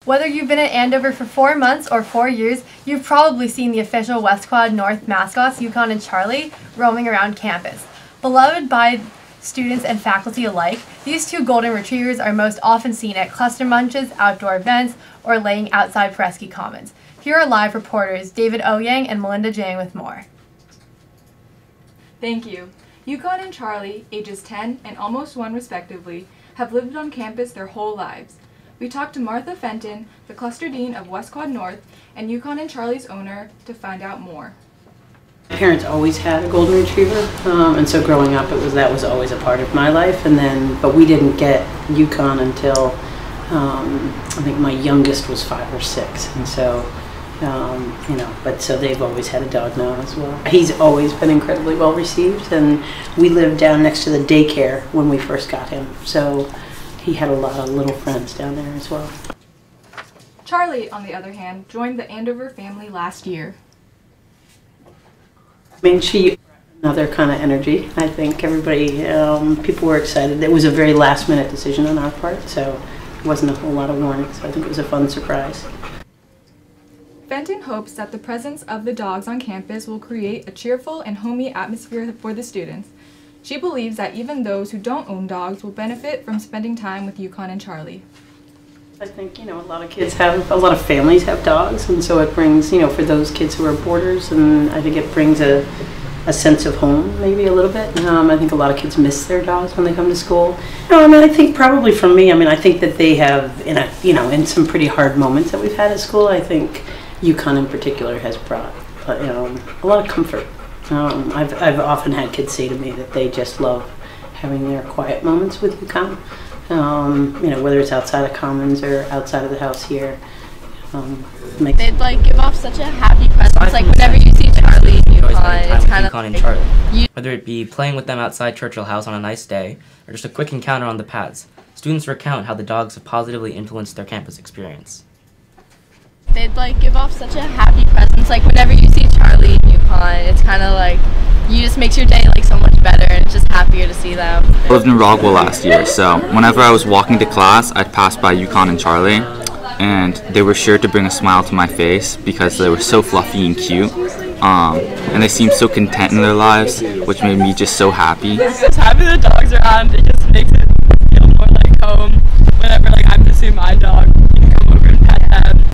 Whether you've been at Andover for 4 months or 4 years, you've probably seen the official West Quad North mascots, Yukon and Charlie, roaming around campus. Beloved by students and faculty alike, these two golden retrievers are most often seen at cluster munches, outdoor events, or laying outside Presky Commons. Here are live reporters David Owyang and Melinda Zhang with more. Thank you. Yukon and Charlie, ages 10 and almost 1 respectively, have lived on campus their whole lives. We talked to Martha FENTON, the cluster dean of West Quad North, and Yukon and Charlie's owner to find out more. My parents always had a golden retriever, and so growing up that was always a part of my life. But we didn't get Yukon until I think my youngest was 5 or 6, and so so they've always had a dog now as well. He's always been incredibly well received, and we lived down next to the daycare when we first got him, so he had a lot of little friends down there as well. Charlie, on the other hand, joined the Andover family last year. I mean, she another kind of energy. I think everybody, people were excited. It was a very last-minute decision on our part, so it wasn't a whole lot of warning, so I think it was a fun surprise. Fenton hopes that the presence of the dogs on campus will create a cheerful and homey atmosphere for the students. She believes that even those who don't own dogs will benefit from spending time with Yukon and Charlie. I think, a lot of families have dogs, and so it brings, for those kids who are boarders, and I think it brings a sense of home, maybe a little bit. I think a lot of kids miss their dogs when they come to school. I think probably for me, I think that they have, in some pretty hard moments that we've had at school, I think Yukon in particular has brought, a lot of comfort. I've often had kids say to me that they just love having their quiet moments with Yukon. Whether it's outside of Commons or outside of the house here. They'd give off such a happy presence. Whenever you see Charlie and Yukon, it's kind of and Charlie. Whether it be playing with them outside Churchill House on a nice day, or just a quick encounter on the paths, students recount how the dogs have positively influenced their campus experience. They'd give off such a happy presence. Whenever you see Charlie and Yukon, it's kind of you just makes your day so much better, and it's just happier to see them. I lived in Rockwell last year, so whenever I was walking to class, I'd pass by Yukon and Charlie, and they were sure to bring a smile to my face because they were so fluffy and cute, and they seemed so content in their lives, which made me just so happy. Just having the dogs around, it just makes it feel more like home. Whenever I'm missing my dog, you can come over and pet them.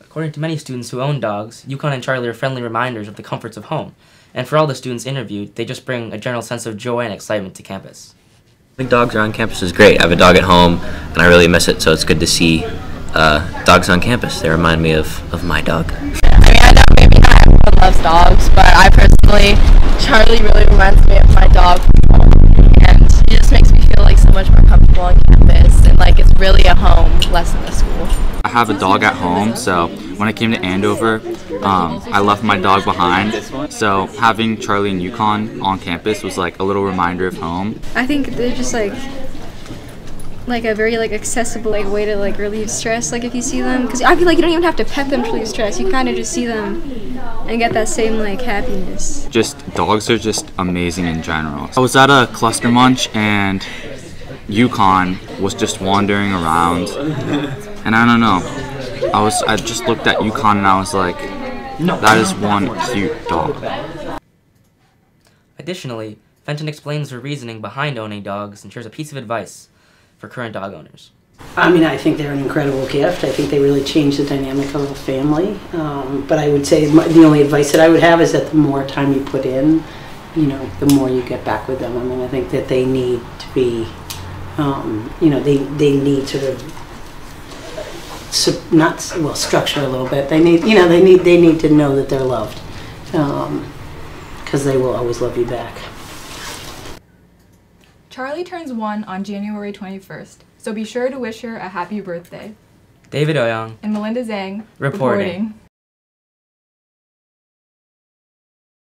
According to many students who own dogs, Yukon and Charlie are friendly reminders of the comforts of home. And for all the students interviewed, they just bring a general sense of joy and excitement to campus. Having dogs around campus is great. I have a dog at home, and I really miss it, so it's good to see dogs on campus. They remind me of my dog. I know maybe not everyone loves dogs, but I personally, Charlie really reminds me of my dog, and it just makes me feel so much more comfortable on campus, and it's really a home, less than a school. I have a dog at home, so when I came to Andover, I left my dog behind, so having Charlie and Yukon on campus was a little reminder of home. I think they're just a very accessible way to relieve stress if you see them, because I feel you don't even have to pet them to relieve stress. You kind of just see them and get that same happiness. Dogs are just amazing in general. I was at a cluster munch and Yukon was just wandering around, and I don't know, I just looked at Yukon and I was like, that is one cute dog. Additionally, Fenton explains her reasoning behind owning dogs and shares a piece of advice for current dog owners. I think they're an incredible gift. I think they really change the dynamic of a family. But I would say the only advice that I would have is that the more time you put in, the more you get back with them. I think that they need to be, they need sort of structure a little bit. They need, they need to know that they're loved, because they will always love you back. Charlie turns 1 on January 21st, so be sure to wish her a happy birthday. David Owyang and Melinda Zhang reporting.